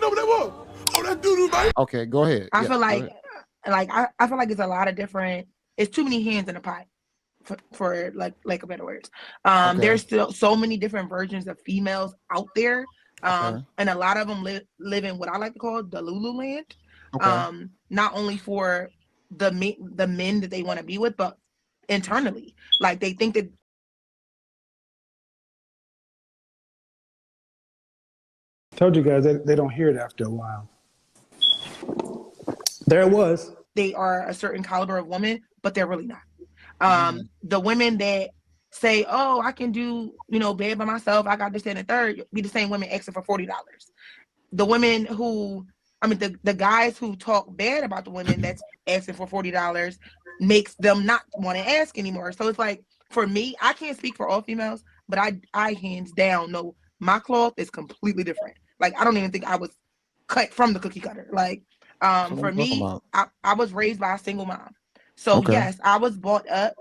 over that wall. Oh, that doo-doo, man. Okay, go ahead. I feel like I feel like it's a lot of different. It's too many hands in a pot, for like a better words. There's still so many different versions of females out there, and a lot of them live in what I like to call the Lulu land. Not only for the men that they want to be with, but internally, like they think that. Told you guys they don't hear it after a while. There it was. They are a certain caliber of woman, but they're really not. The women that say, "Oh, I can do, bed by myself. I got this and the third," be the same women asking for $40. The women who, the guys who talk bad about the women that's asking for $40 makes them not want to ask anymore. So it's like, for me, I can't speak for all females, but I hands down know my cloth is completely different. Like, I don't even think I was cut from the cookie cutter. Like, for me, I was raised by a single mom. So yes, I was brought up,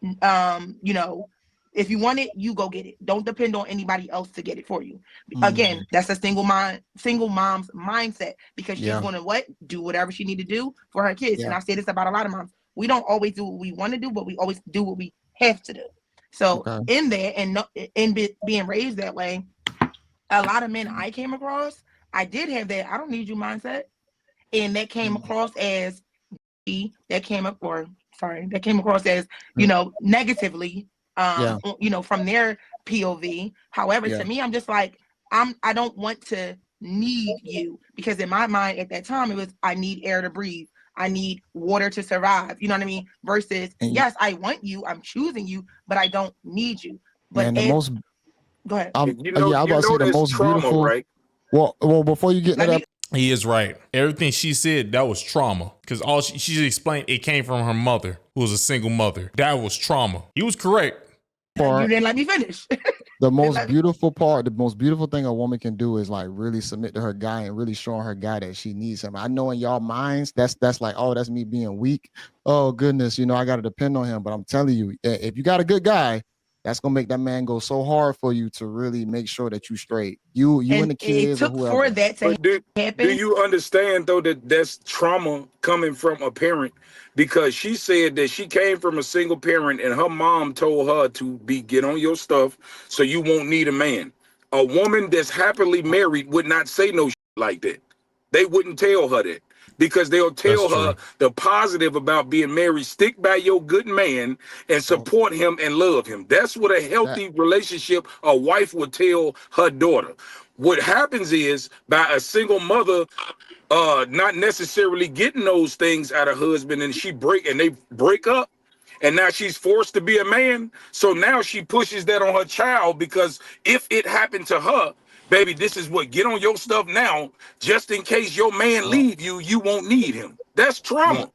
if you want it, you go get it. Don't depend on anybody else to get it for you. Again, that's a single mom's mindset, because she's going to do whatever she need to do for her kids. And I say this about a lot of moms. We don't always do what we want to do, but we always do what we have to do. So in there, and being raised that way, a lot of men I came across, I did have that I don't need you mindset. And that came across as negatively, from their POV. However, to me, I'm just like, I don't want to need you, because in my mind at that time, it was, I need air to breathe. I need water to survive. You know what I mean? Versus, yes, I want you, I'm choosing you, but I don't need you. But go ahead. I was about to say the most trauma, beautiful, right? Well, before you get to that, he is right. Everything she said, that was trauma. Because all she explained, it came from her mother, who was a single mother. That was trauma. He was correct. You didn't let me finish. The most beautiful part, the most beautiful thing a woman can do is like really submit to her guy and really showing her guy that she needs him. I know in y'all minds, that's like, oh, that's me being weak. Oh goodness, I got to depend on him. But I'm telling you, if you got a good guy, that's gonna make that man go so hard for you to really make sure that you straight. You and the kids. It took for that to happen. Do you understand though that that's trauma coming from a parent? Because she said that she came from a single parent and her mom told her to get on your stuff so you won't need a man. A woman that's happily married would not say no shit like that. They wouldn't tell her that. Because they'll tell her the positive about being married. Stick by your good man and support him and love him. That's what a healthy relationship a wife would tell her daughter. What happens is, by a single mother not necessarily getting those things out of husband, and they break up, and now she's forced to be a man. So now she pushes that on her child, because if it happened to her, baby, this is what, get on your stuff now, just in case your man leave you, you won't need him. That's trauma.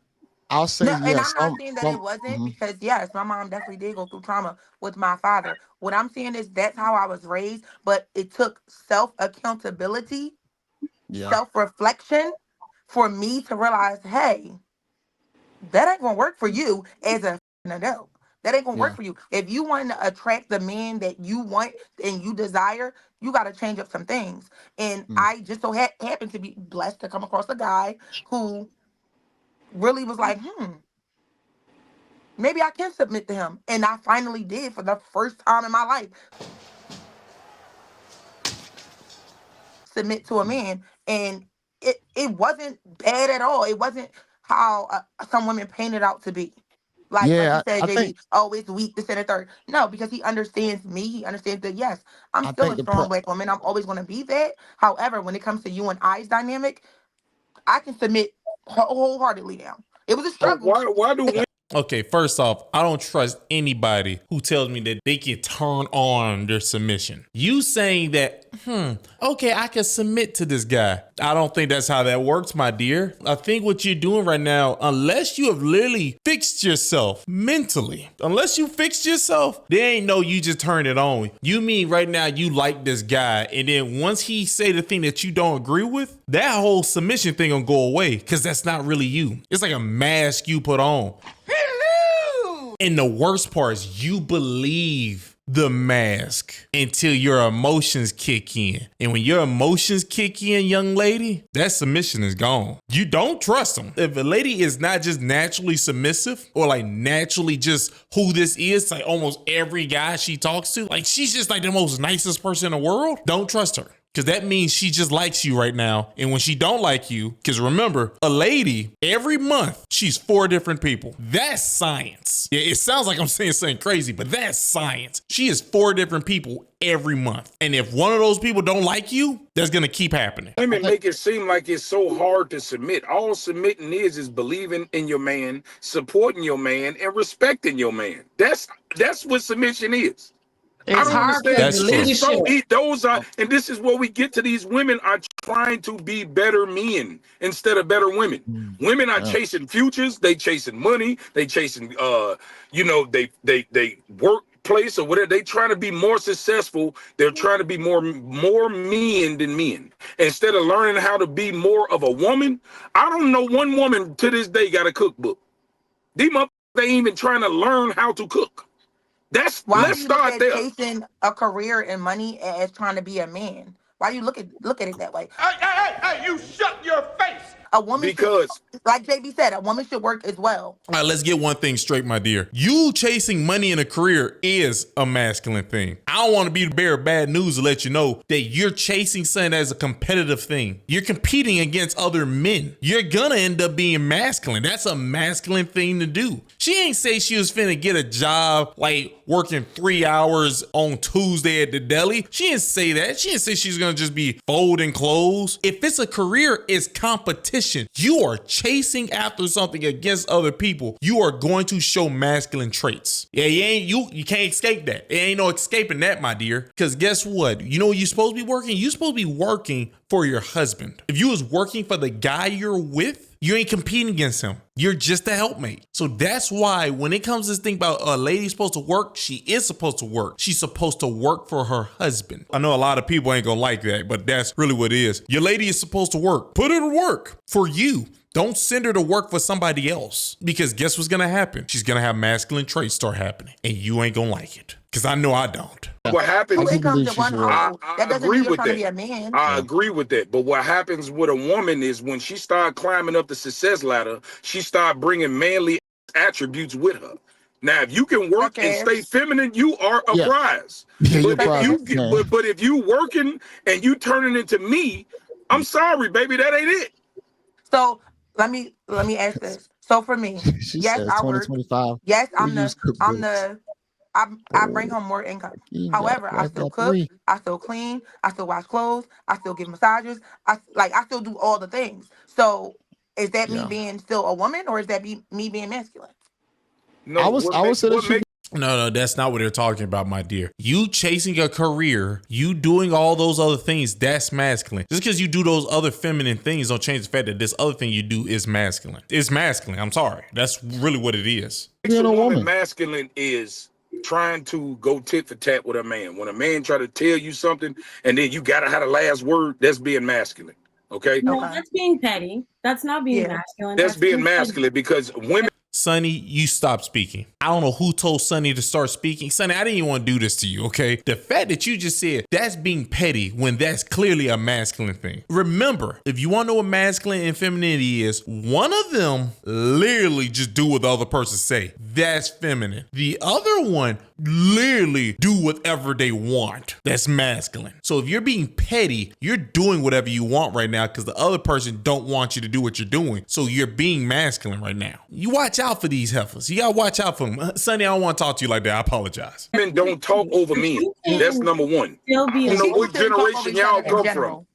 I'll say yes. And I'm not saying that it wasn't, because yes, my mom definitely did go through trauma with my father. What I'm saying is that's how I was raised, but it took self-accountability, self-reflection for me to realize, hey, that ain't gonna work for you as an adult. That ain't gonna work for you. If you want to attract the man that you want and you desire, you got to change up some things. And I just so happened to be blessed to come across a guy who really was like, maybe I can submit to him. And I finally did, for the first time in my life, submit to a man. And it wasn't bad at all. It wasn't how some women paint it out to be. Like you said, JB, it's weak, this and the third. No, because he understands me. He understands that, yes, I'm still a strong black woman. I'm always going to be that. However, when it comes to you and I's dynamic, I can submit wholeheartedly now. It was a struggle. Why do Okay, first off, I don't trust anybody who tells me that they can turn on their submission. You saying that, okay, I can submit to this guy. I don't think that's how that works, my dear. I think what you're doing right now, unless you have literally fixed yourself mentally, there ain't no you just turn it on. You mean right now you like this guy, and then once he say the thing that you don't agree with, that whole submission thing gonna go away, because that's not really you. It's like a mask you put on. And the worst part is you believe the mask until your emotions kick in. And when your emotions kick in, young lady, that submission is gone. You don't trust them. If a lady is not just naturally submissive or like naturally just who this is, like almost every guy she talks to, like she's just like the most nicest person in the world, don't trust her. Because that means she just likes you right now. And when she don't like you, because remember, a lady, every month, she's 4 different people. That's science. Yeah, it sounds like I'm saying something crazy, but that's science. She is 4 different people every month. And if one of those people don't like you, that's going to keep happening. Women make it seem like it's so hard to submit. All submitting is believing in your man, supporting your man, and respecting your man. That's what submission is. It's I don't hard understand. That's true. It's so those are, and this is where we get to. These women are trying to be better men instead of better women. Women are chasing futures. They chasing money. They chasing, they workplace or whatever. They trying to be more successful. They're trying to be more men than men. Instead of learning how to be more of a woman, I don't know one woman to this day got a cookbook. These motherfuckers ain't even trying to learn how to cook. Let's start there. Chasing a career and money as trying to be a man? Why do you look at it that way? Hey, you shut your face. A woman Because like JB said, a woman should work as well. All right, let's get one thing straight, my dear. You chasing money in a career is a masculine thing. I don't want to be the bearer of bad news to let you know that you're chasing something as a competitive thing. You're competing against other men. You're gonna end up being masculine. That's a masculine thing to do. She ain't say she was finna get a job like working 3 hours on Tuesday at the deli. She didn't say that. She didn't say she's gonna just be folding clothes. If it's a career, it's competition. You are chasing after something against other people. You are going to show masculine traits. Yeah, you can't escape that. It ain't no escaping that, my dear. Because guess what? You know what you're supposed to be working? You're supposed to be working for your husband. If you was working for the guy you're with, you ain't competing against him. You're just a helpmate. So that's why when it comes to this thing about a lady supposed to work, she is supposed to work. She's supposed to work for her husband. I know a lot of people ain't gonna like that, but that's really what it is. Your lady is supposed to work. Put her to work for you. Don't send her to work for somebody else, because guess what's gonna happen? She's gonna have masculine traits start happening, and you ain't gonna like it. Because I know I don't. what happens? When it comes to one hole, that doesn't agree mean you're with trying to that. be a man. I agree with that. But what happens with a woman is when she start climbing up the success ladder, she start bringing manly attributes with her. Now, if you can work and stay feminine, you are a prize. But if you working and you turning into me, I'm sorry, baby, that ain't it. So let me ask this. So for me, yes, I work. Yes, I bring home more income. However, I still cook, I still clean, I still wash clothes, I still give massages. I still do all the things. So is that me being still a woman, or is that me being masculine? No, I would say that No, that's not what they're talking about, my dear. You chasing a career, you doing all those other things, that's masculine. Just because you do those other feminine things don't change the fact that this other thing you do is masculine. It's masculine. I'm sorry. That's really what it is. Being a woman masculine is trying to go tit for tat with a man. When a man try to tell you something and then you gotta have the last word, that's being masculine. Okay? No, that's being petty. That's not being masculine. That's being masculine because women. Sonny, you stop speaking. I don't know who told Sonny to start speaking. Sonny, I didn't even want to do this to you, okay? The fact that you just said that's being petty when that's clearly a masculine thing. Remember, if you want to know what masculine and femininity is, one of them literally just do what the other person say. That's feminine. The other one literally do whatever they want. That's masculine. So if you're being petty, you're doing whatever you want right now because the other person don't want you to do what you're doing. So you're being masculine right now. You watch out for these heifers. You gotta watch out for them. Sonny, I don't want to talk to you like that. I apologize. Men don't talk over men. That's number one. I don't know what generation y'all come from.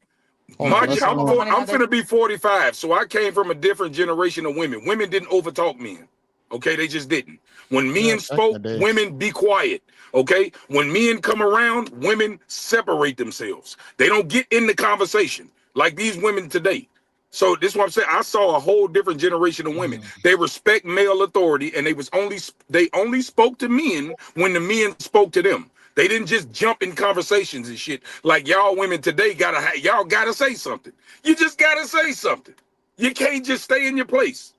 I'm finna be 45, so I came from a different generation of women. Women didn't overtalk men. Okay, they just didn't. When men spoke, women be quiet. Okay, when men come around, women separate themselves. They don't get in the conversation like these women today. So this is what I'm saying. I saw a whole different generation of women. They respect male authority, and they only spoke to men when the men spoke to them. They didn't just jump in conversations and shit like y'all women today y'all gotta say something. You just gotta say something. You can't just stay in your place.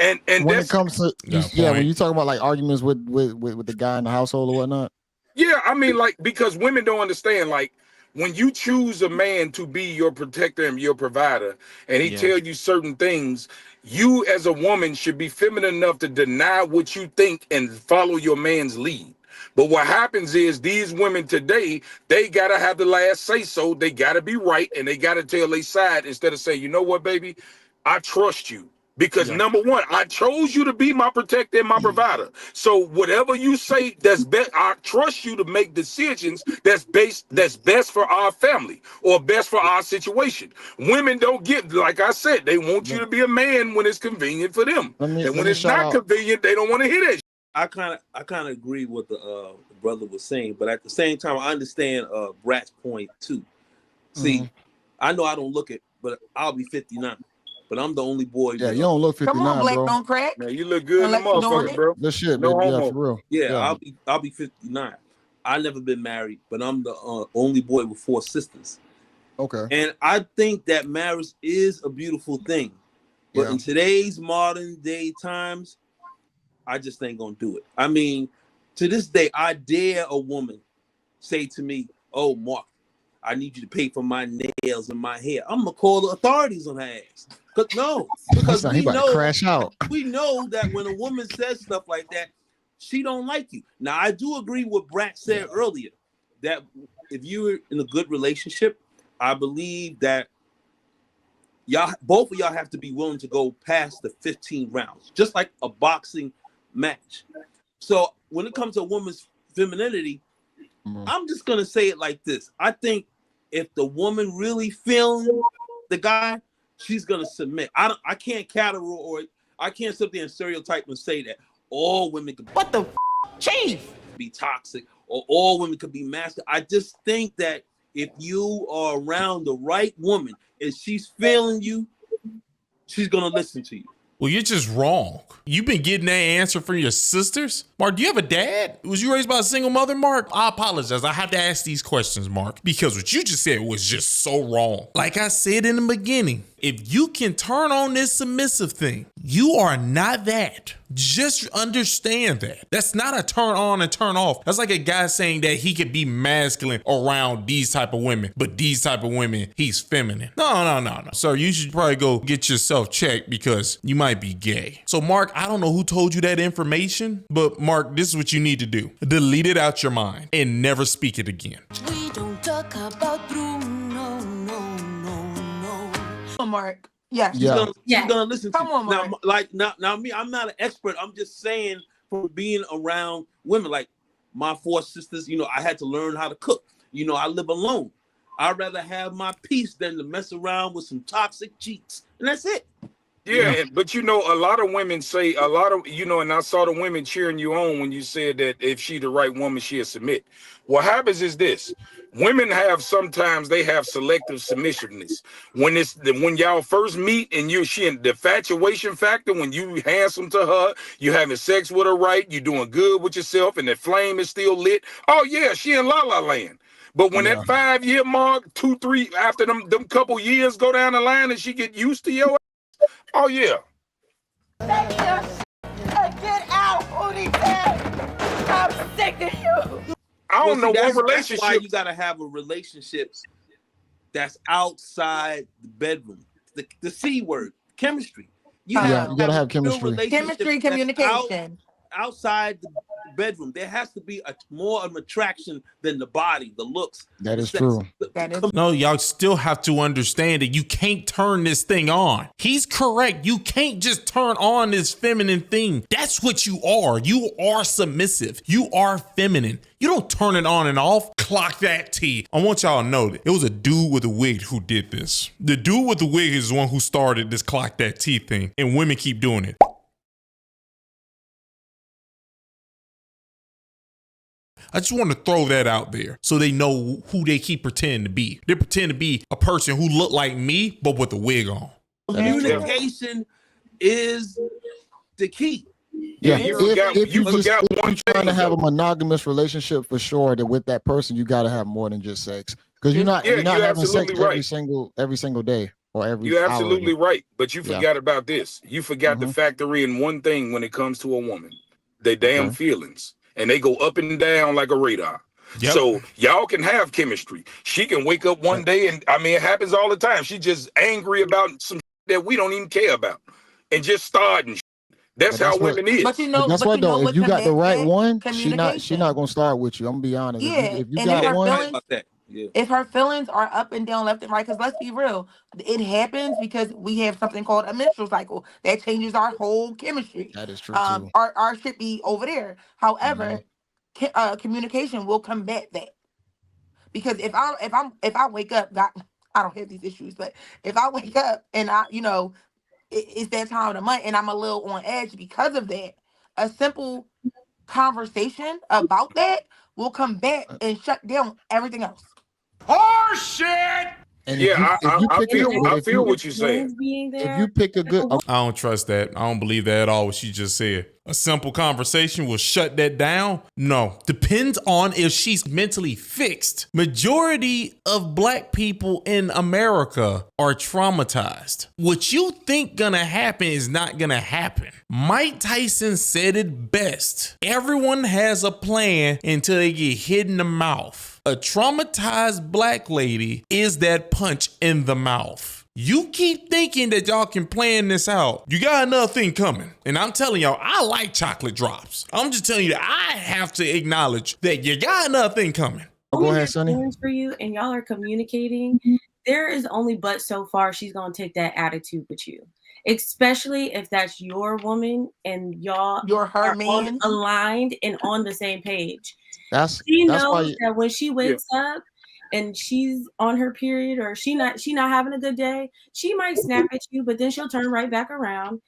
And when it comes to when you talk about like arguments with the guy in the household or whatnot. Yeah, I mean, like, because women don't understand, like, when you choose a man to be your protector and your provider, and he tell you certain things, you as a woman should be feminine enough to deny what you think and follow your man's lead. But what happens is these women today, they gotta have the last say so. They gotta be right, and they gotta tell their side instead of saying, you know what, baby, I trust you. Because number one, I chose you to be my protector and my provider. So whatever you say, that's best. I trust you to make decisions that's best for our family or best for our situation. Women don't get, like I said, they want you to be a man when it's convenient for them, and when it's not convenient, they don't want to hear that. I kind of agree with the brother was saying, but at the same time, I understand Brat's point too. See, I know I don't look it, but I'll be 59. But I'm the only boy. Yeah, you don't look 59, Come on, black bro. don't crack. Man, you look good in the motherfucker, bro. This shit, no baby. homo. Yeah, for real. Yeah, I'll be 59. I never been married, but I'm the only boy with 4 sisters. Okay. And I think that marriage is a beautiful thing. But in today's modern day times, I just ain't gonna do it. I mean, to this day, I dare a woman say to me, "Oh, Mark, I need you to pay for my nails and my hair." I'm gonna call the authorities on her ass. Because we know, crash out. We know that when a woman says stuff like that, she don't like you. Now, I do agree with Brat said earlier that if you're in a good relationship, I believe that both of y'all have to be willing to go past the 15 rounds, just like a boxing match. So when it comes to a woman's femininity, I'm just gonna say it like this. I think if the woman really feeling the guy, she's gonna submit. I can't categorize, or I can't sit there and stereotype and say that all women could chief be toxic or all women could be masculine. I just think that if you are around the right woman and she's feeling you, she's gonna listen to you. Well, you're just wrong. You've been getting that answer from your sisters? Mark, do you have a dad? Was you raised by a single mother, Mark? I apologize. I have to ask these questions, Mark, because what you just said was just so wrong. Like I said in the beginning, if you can turn on this submissive thing, you are not that. Just understand that. That's not a turn on and turn off. That's like a guy saying that he could be masculine around these type of women, but these type of women, he's feminine. No. Sir, you should probably go get yourself checked because you might be gay. So Mark, I don't know who told you that information, but Mark, this is what you need to do. Delete it out your mind and never speak it again. We don't talk about Bruno, no. Mark. Yeah. She's gonna listen to Come on, Mark. Now me, I'm not an expert. I'm just saying from being around women, like my 4 sisters, I had to learn how to cook. I live alone. I'd rather have my peace than to mess around with some toxic cheats. And that's it. Yeah, but a lot of women say and I saw the women cheering you on when you said that if she the right woman, she'll submit. What happens is this: women sometimes they have selective submissiveness. When y'all first meet and she in the infatuation factor, when you handsome to her, you having sex with her right, you doing good with yourself, and the flame is still lit. Oh yeah, she in la la land. But when that 5-year mark, 2, 3, after them couple years go down the line and she get used to your oh yeah. Get out, Hootie Dad. I'm sick of you. I don't know what relationship. That's why you gotta have a relationship that's outside the bedroom. The C word, chemistry. You gotta have chemistry. Chemistry, communication. Outside the bedroom, there has to be more of an attraction than the body, the looks. That is true. No, y'all still have to understand that you can't turn this thing on. He's correct. You can't just turn on this feminine thing. That's what you are. You are submissive. You are feminine. You don't turn it on and off. Clock that T. I want y'all to know that it was a dude with a wig who did this. The dude with the wig is the one who started this clock that T thing, and women keep doing it. I just want to throw that out there so they know who they keep pretending to be. They pretend to be a person who look like me, but with a wig on. Communication is the key. Yeah, if you're trying to have a monogamous relationship, for sure, that with that person you got to have more than just sex, because you're not having sex every single day or every. You're absolutely right, but you forgot about this. You forgot to factor in one thing when it comes to a woman: they damn feelings. And they go up and down like a radar. Yep. So y'all can have chemistry. She can wake up one day and I mean it happens all the time. She just angry about some that we don't even care about and just starting. That's But how that's what. women is. But you But know, guess but what you know though? If what you got the commits right that? one, she Communication. not gonna start with you. I'm gonna be honest. Yeah, If you and if got her one, feelings, About that. Yeah. if her feelings are up and down, left and right, because let's be real, it happens because we have something called a menstrual cycle that changes our whole chemistry. that is true too. Our shit be over there. Mhm. However, communication will combat that. Because if I wake up, God, I don't have these issues, but if I wake up and it's that time of the month and I'm a little on edge because of that, a simple conversation about that will combat and shut down everything else. Horse shit! And Yeah, if you pick a And but I if feel you what you're saying. being if there, you pick a good I don't trust that. I don't believe that at all, what she just said. A simple conversation will shut that down? No. Depends on if she's mentally fixed. Majority of black people in America are traumatized. What you think gonna happen is not gonna happen. Mike Tyson said it best. Everyone has a plan until they get hit in the mouth. A traumatized black lady is that punch in the mouth. You keep thinking that y'all can plan this out. You got another thing coming. And I'm telling y'all, I like chocolate drops. I'm just telling you that I have to acknowledge that you got another thing coming. go woman ahead, has Sonny. feelings for you and y'all are communicating, there is only but so far she's gonna take that attitude with you. Especially if that's your woman and y'all You're her are man. aligned and on the same page. That's She why knows that when she wakes up and she's on her period or she not having a good day, she might snap at you, but then she'll turn right back around.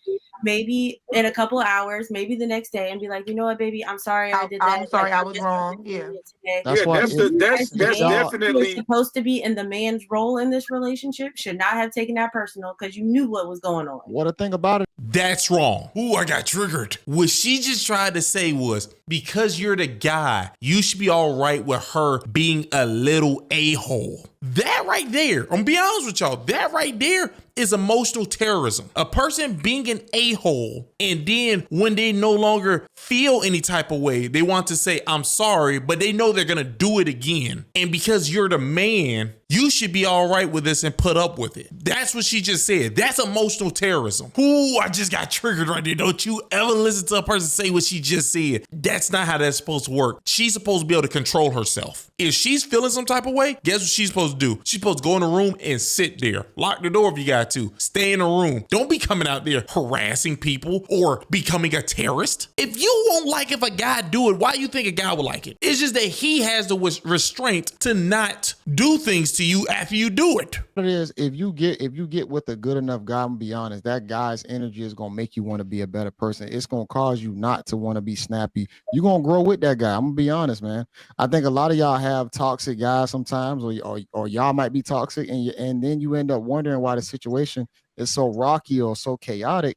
Maybe in a couple of hours, maybe the next day, and be like, you know what, baby, I'm sorry I did that. I'm sorry, Like, I was wrong. Yeah. today. that's Yeah, why that's if, the As the if that's man y'all who was definitely supposed to be in the man's role in this relationship should not have taken that personal because you knew what was going on. what a thing about it. That's wrong. Ooh, I got triggered. What she just tried to say was because you're the guy, you should be all right with her being a little a-hole. That right there, I'm gonna be honest with y'all, that right there is emotional terrorism. A person being an a-hole and then when they no longer feel any type of way, they want to say, I'm sorry, but they know they're gonna do it again. And because you're the man, you should be all right with this and put up with it. That's what she just said. That's emotional terrorism. Ooh, I just got triggered right there. Don't you ever listen to a person say what she just said. That's not how that's supposed to work. She's supposed to be able to control herself. If she's feeling some type of way, guess what she's supposed to do? She's supposed to go in the room and sit there. Lock the door if you got to. Stay in the room. Don't be coming out there harassing people or becoming a terrorist. If you won't like if a guy do it, why you think a guy would like it? It's just that he has the restraint to not do things to you after you do it. What it is, if you get with a good enough guy, I'm gonna be honest, that guy's energy is gonna make you want to be a better person. It's gonna cause you not to want to be snappy. You're gonna grow with that guy. I'm gonna be honest, man. I think a lot of y'all have toxic guys sometimes, or y'all might be toxic, and then you end up wondering why the situation is so rocky or so chaotic.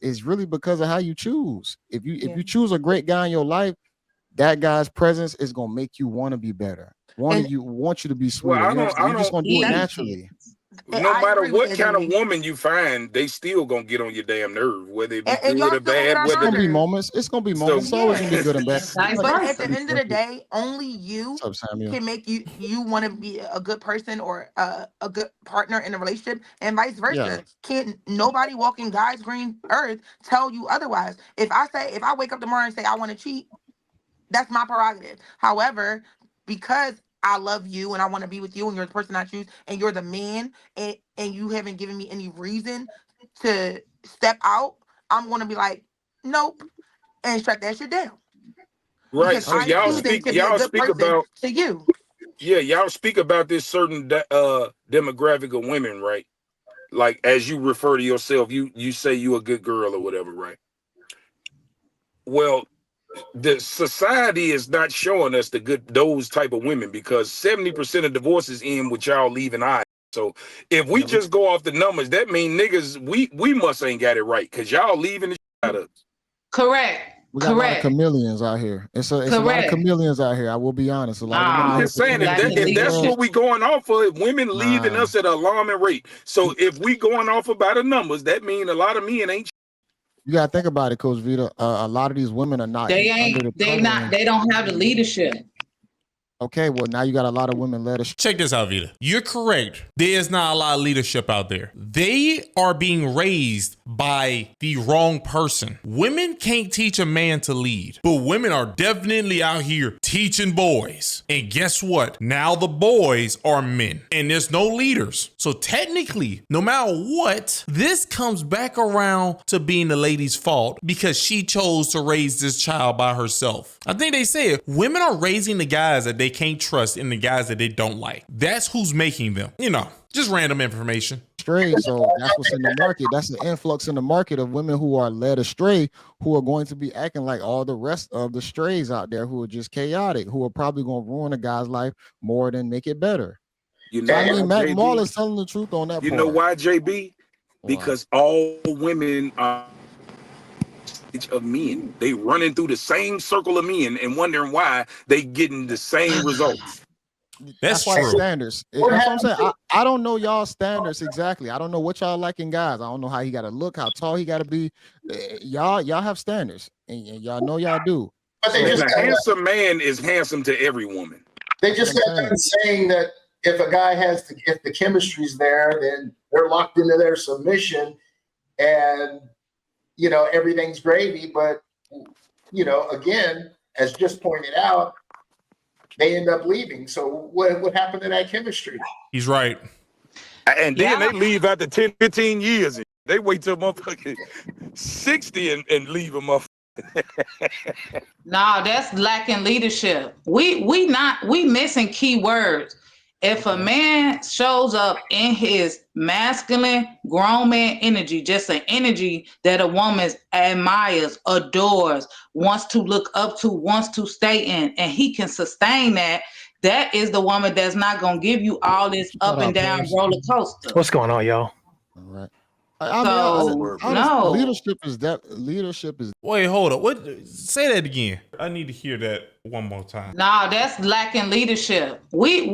It's really because of how you choose. If you choose a great guy in your life, that guy's presence is gonna make you want to be better. Want you to be sweeter. well, You know what I'm saying? You're just gonna do it naturally. no I matter agree with what that, kind of Jimmy. woman you find, they still gonna get on your damn nerve, whether it be And good y'all or still gonna get bad. on It's our gonna be nerves. moments. It's gonna be So moments. It's always gonna be Yeah. good and bad. Vice But versa. at the end of the day, only you What's up, Samuel? can make you want to be a good person or a good partner in a relationship, and vice Yeah. versa. Can't nobody walking God's green earth tell you otherwise. If I wake up tomorrow and say I want to cheat, that's my prerogative. However, because I love you and I want to be with you and you're the person I choose and you're the man and you haven't given me any reason to step out, I'm gonna be like, nope, and shut that shit down. right. Because So I'm Understand. choosing to be a y'all good speak person about to you. y'all speak about this certain demographic of women, right? Like as you refer to yourself, you say you a good girl or whatever, right? Well, the society is not showing us those type of women because 70% of divorces end with y'all leaving eyes. So if we just go off the numbers, that mean niggas we must ain't got it right because y'all leaving the shit out of us. Correct. We got a lot of Correct. chameleons out here. It's a lot of Correct. chameleons out here. I will be honest. A lot of I'm women just look saying for lack of if that's leadership. what we going off of, women leaving nah. us at an alarming rate. So if we going off about the numbers, that mean a lot of men ain't. You gotta think about it, Coach Vita. A lot of these women are not They under the ain't. They covering. not. They don't have the leadership. Okay, well, now you got a lot of women led astray. Check this out, Vita. You're correct. There's not a lot of leadership out there. They are being raised by the wrong person. Women can't teach a man to lead, but women are definitely out here teaching boys. And guess what? Now the boys are men and there's no leaders. So technically, no matter what, this comes back around to being the lady's fault because she chose to raise this child by herself. I think they said women are raising the guys that they can't trust and the guys that they don't like. That's who's making them. You know, just random information. Astray, so that's what's in the market. That's the influx in the market of women who are led astray, who are going to be acting like all the rest of the strays out there who are just chaotic, who are probably going to ruin a guy's life more than make it better. You know, So, I mean, Mac JB, Mall is telling the truth on that. You part. know why, JB? Because all women are of men. They running through the same circle of men and wondering why they getting the same results. That's why true. standards. That's what I'm saying. I don't know y'all standards exactly. I don't know what y'all like in guys. I don't know how he got to look, how tall he got to be. Y'all have standards, and y'all know y'all do. But they And just a handsome man is handsome to every woman. They just got done saying that if a guy has if the chemistry's there, then they're locked into their submission, and you know everything's gravy. But you know, again, as just pointed out, they end up leaving. So what happened to that chemistry? He's right. And then they leave after 10, 15 years. They wait till motherfucking 60 and leave a motherfucker. No, that's lacking leadership. We missing key words. If a man shows up in his masculine grown man energy, just an energy that a woman admires, adores, wants to look up to, wants to stay in, and he can sustain that, that is the woman that's not going to give you all this up and down roller coaster. What's going on, y'all? All right. Leadership is. Wait, hold up. What? Say that again. I need to hear that one more time. No, that's lacking leadership. We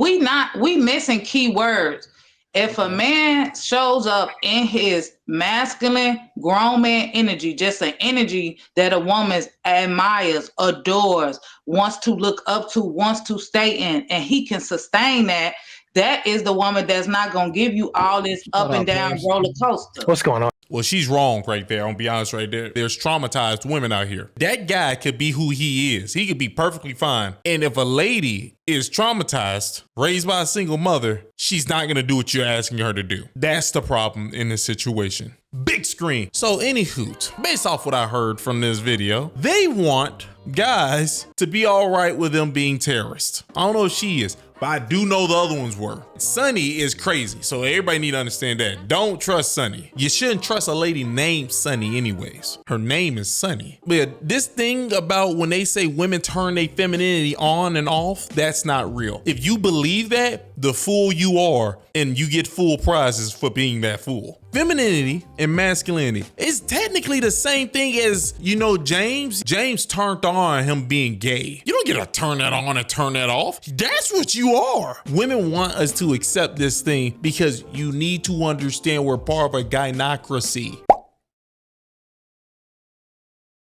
missing key words. If a man shows up in his masculine grown man energy, just an energy that a woman admires, adores, wants to look up to, wants to stay in, and he can sustain that, that is the woman that's not going to give you all this up and down roller coaster. What's going on? Well, she's wrong right there. I'll be honest right there. There's traumatized women out here. That guy could be who he is. He could be perfectly fine. And if a lady is traumatized, raised by a single mother, she's not going to do what you're asking her to do. That's the problem in this situation. Big screen. So anywho, based off what I heard from this video, they want guys to be all right with them being terrorists. I don't know if she is, but I do know the other ones were. Sunny is crazy, so everybody need to understand that. Don't trust Sunny. You shouldn't trust a lady named Sunny anyways. Her name is Sunny. But this thing about when they say women turn their femininity on and off, that's not real. If you believe that, the fool you are, and you get full prizes for being that fool. Femininity and masculinity is technically the same thing as, you know, James. James turned on him being gay. You don't get to turn that on and turn that off. That's what you are. Women want us to accept this thing because you need to understand we're part of a gynocracy.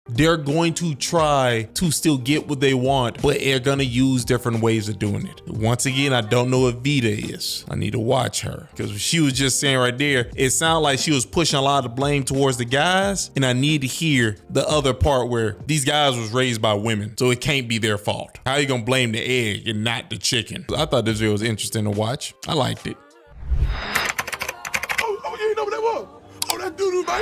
They're going to try to still get what they want, but they're going to use different ways of doing it. Once again, I don't know what Vita is. I need to watch her because she was just saying right there, it sounded like she was pushing a lot of blame towards the guys. And I need to hear the other part where these guys was raised by women, so it can't be their fault. How you going to blame the egg and not the chicken? I thought this video was interesting to watch. I liked it. Oh, you ain't know what that was? Oh, that doo-doo, man.